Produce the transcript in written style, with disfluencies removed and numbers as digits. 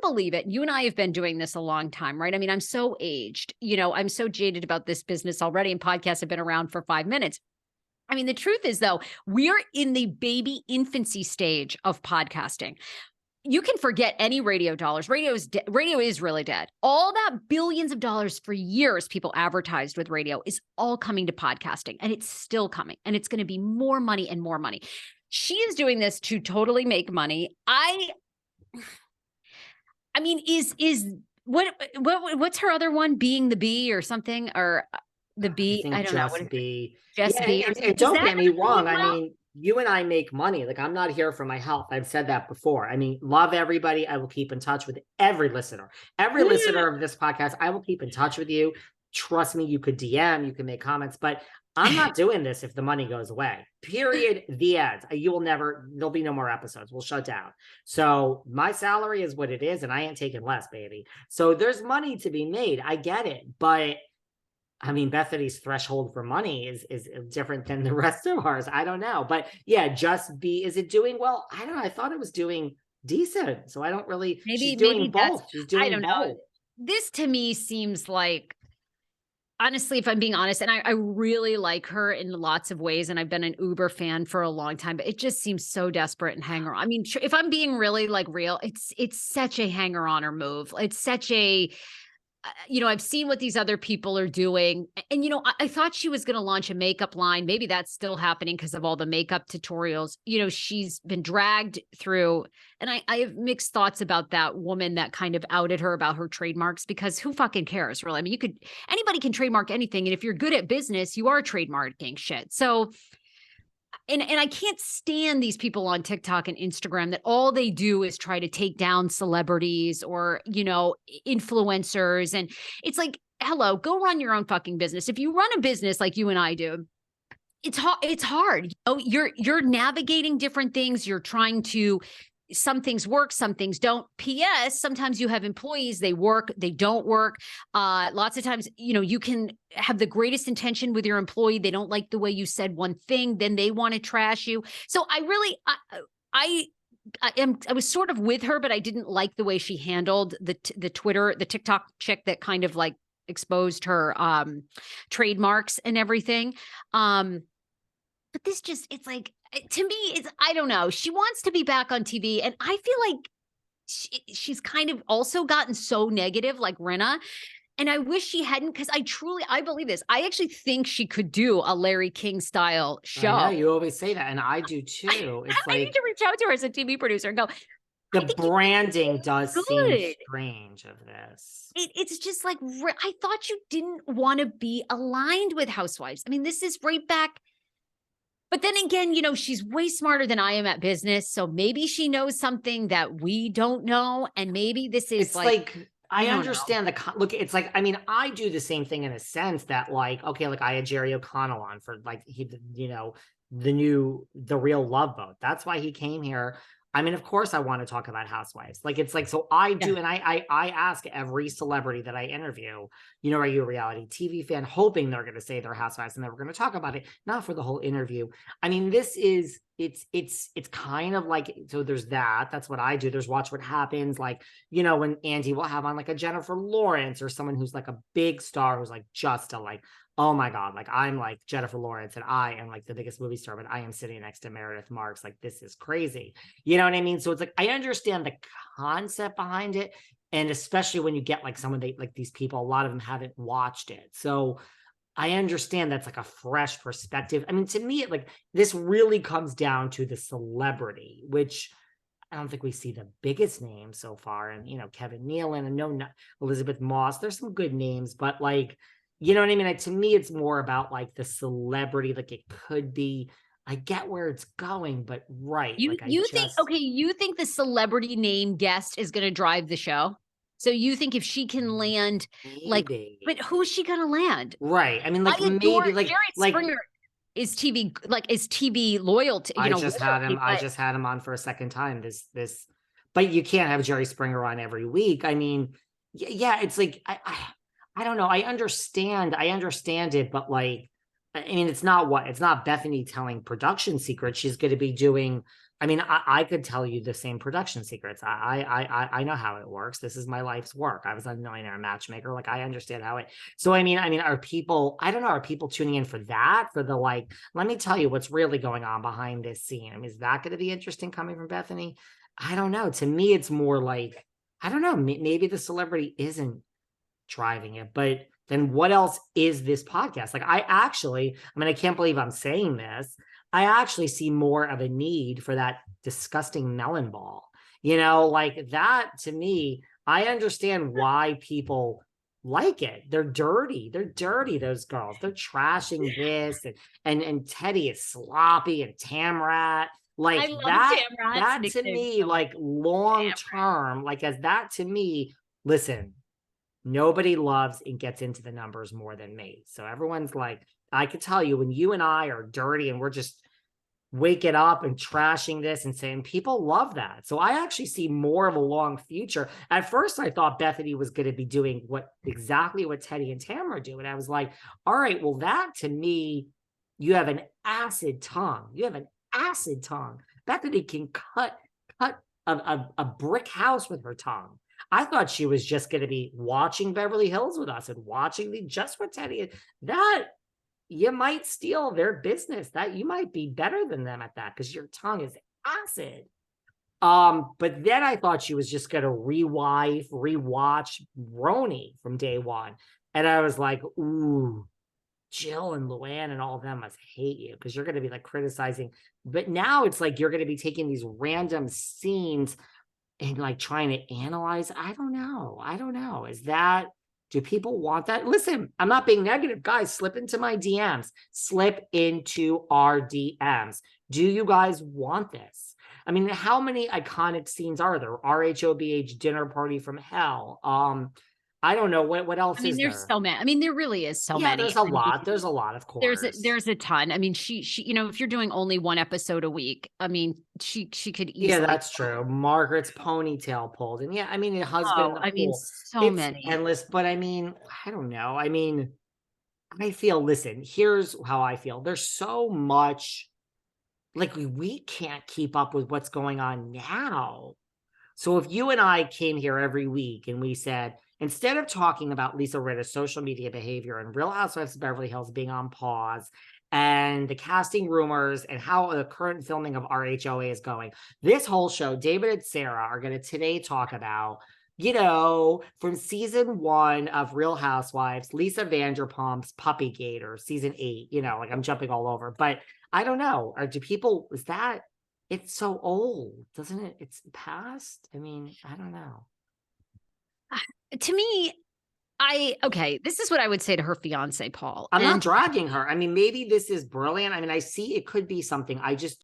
believe it. You and I have been doing this a long time, right? I mean, I'm so aged, I'm so jaded about this business already, and podcasts have been around for 5 minutes. I mean, the truth is, though, we're in the baby infancy stage of podcasting. You can forget any radio dollars. Radio is really dead. All that billions of dollars for years people advertised with radio is all coming to podcasting, and it's still coming, and it's going to be more money and more money. She is doing this to totally make money. I mean, what's her other one? Being the Bee or something, or the Bee? I don't know. Just Bee. And don't get me wrong. I mean, you and I make money. Like, I'm not here for my health. I've said that before. I mean, love everybody. I will keep in touch with every listener. Every listener of this podcast, I will keep in touch with you. Trust me, you could DM, you can make comments, but I'm not doing this if the money goes away. Period. The end. There'll be no more episodes. We'll shut down. So my salary is what it is, and I ain't taking less, baby. So there's money to be made. I get it. But I mean, Bethenny's threshold for money is different than the rest of ours. I don't know. But yeah, is it doing well? I don't know. I thought it was doing decent. So I don't really, she's doing both. She's doing I don't know. This to me seems like, honestly, if I'm being honest, and I really like her in lots of ways, and I've been an Uber fan for a long time, but it just seems so desperate and hanger on. I mean, if I'm being really like real, it's such a hanger on her move. It's such a, I've seen what these other people are doing. And, I thought she was going to launch a makeup line. Maybe that's still happening because of all the makeup tutorials. She's been dragged through. And I have mixed thoughts about that woman that kind of outed her about her trademarks, because who fucking cares, really? I mean, anybody can trademark anything. And if you're good at business, you are trademarking shit. So, and I can't stand these people on TikTok and Instagram that all they do is try to take down celebrities or, influencers. And it's like, hello, go run your own fucking business. If you run a business like you and I do, it's hard. You're navigating different things. You're trying to, some things work, some things don't. P.S. Sometimes you have employees, they work, they don't work. Lots of times, you can have the greatest intention with your employee. They don't like the way you said one thing, then they want to trash you. So I was sort of with her, but I didn't like the way she handled the TikTok chick that kind of like exposed her trademarks and everything. But this just, it's like, to me, I don't know. She wants to be back on TV. And I feel like she's kind of also gotten so negative, like Rinna. And I wish she hadn't, because I believe this. I actually think she could do a Larry King style show. I know, you always say that, and I do too. I need to reach out to her as a TV producer and go, the branding does seem strange of this. It's just like, I thought you didn't want to be aligned with Housewives. I mean, this is right back. But then again, she's way smarter than I am at business. So maybe she knows something that we don't know. And maybe this is I understand look, it's like, I mean, I do the same thing in a sense that like, okay, like I had Jerry O'Connell on for like, the Real Love Boat. That's why he came here. I mean, of course I want to talk about Housewives. Like, it's like, so I do. Yeah. And I ask every celebrity that I interview, are you a reality TV fan? Hoping they're going to say they're Housewives and then we're going to talk about it, not for the whole interview. I mean, it's kind of like, so there's that's what I do. There's Watch What Happens. Like, when Andy will have on like a Jennifer Lawrence or someone who's like a big star, who's like just a like, oh my God, like I'm like Jennifer Lawrence and I am like the biggest movie star, but I am sitting next to Meredith Marks. Like, this is crazy. You know what I mean? So it's like, I understand the concept behind it. And especially when you get like like these people, a lot of them haven't watched it. So I understand that's like a fresh perspective. I mean, to me, like this really comes down to the celebrity, which I don't think we see the biggest names so far. And, Kevin Nealon and no Elizabeth Moss, there's some good names, but like, you know what I mean? To me, it's more about like the celebrity. Like it could be, I get where it's going, but right. You think the celebrity name guest is going to drive the show? So you think if she can land, maybe. But who's she going to land? Right. I mean, like maybe like Jerry Springer is TV loyal to, I just had him on for a second time this, but you can't have Jerry Springer on every week. I mean, yeah, it's like, I don't know. I understand it, but like, I mean, it's not Bethenny telling production secrets. She's going to be doing I mean, I could tell you the same production secrets. I know how it works. This is my life's work. I was a millionaire matchmaker. Like, I understand how it. So I mean, are people? I don't know. Are people tuning in for that? For the like? Let me tell you what's really going on behind this scene. I mean, is that going to be interesting coming from Bethenny? I don't know. To me, it's more like I don't know. Maybe the celebrity isn't driving it, but then what else is this podcast? Like, I mean, I can't believe I'm saying this. I actually see more of a need for that disgusting melon ball. Like that to me, I understand why people like it. They're dirty. They're dirty, those girls. They're trashing this and Teddy is sloppy and Tamrat. Like I love that Tamrat's to nickname me, so like much. long term, like as that to me, listen, nobody loves and gets into the numbers more than me. So everyone's like, I could tell you when you and I are dirty and we're just waking up and trashing this and saying people love that. So I actually see more of a long future. At first, I thought Bethenny was going to be doing exactly what Teddy and Tamara do. And I was like, all right, well, that to me, you have an acid tongue. You have an acid tongue. Bethenny can cut a brick house with her tongue. I thought she was just going to be watching Beverly Hills with us and watching just what Teddy, that you might steal their business, that you might be better than them at that because your tongue is acid. But then I thought she was just going to rewatch RHONJ from day one. And I was like, ooh, Jill and Luann and all of them must hate you because you're going to be like criticizing. But now it's like you're going to be taking these random scenes and like trying to analyze. I don't know. Do people want that? Listen, I'm not being negative. Guys, slip into my DMs. Slip into our DMs. Do you guys want this? I mean, how many iconic scenes are there? RHOBH dinner party from hell. I don't know what else. I mean, is there's there? so many. I mean, there really is so Yeah, many. there's a lot. There's a lot, of course. There's a ton. I mean, she if you're doing only one episode a week, I mean, she could easily. Yeah, that's true. Margaret's ponytail pulled, and yeah, I mean, the husband in the pool. So It's many. endless, but I mean, I don't know. I mean, I feel. Listen, here's how I feel. There's so much. Like we can't keep up with what's going on now. So if you and I came here every week and we said, instead of talking about Lisa Rinna's social media behavior and Real Housewives of Beverly Hills being on pause and the casting rumors and how the current filming of RHOA is going, this whole show, David and Sarah are going to today talk about, from season 1 of Real Housewives, Lisa Vanderpump's Puppygate, or season 8, like I'm jumping all over, but I don't know. Or do people, it's so old, doesn't it? It's past. I mean, I don't know. To me, this is what I would say to her fiance, Paul. I'm not dragging her. I mean, maybe this is brilliant. I mean, I see it could be something. I just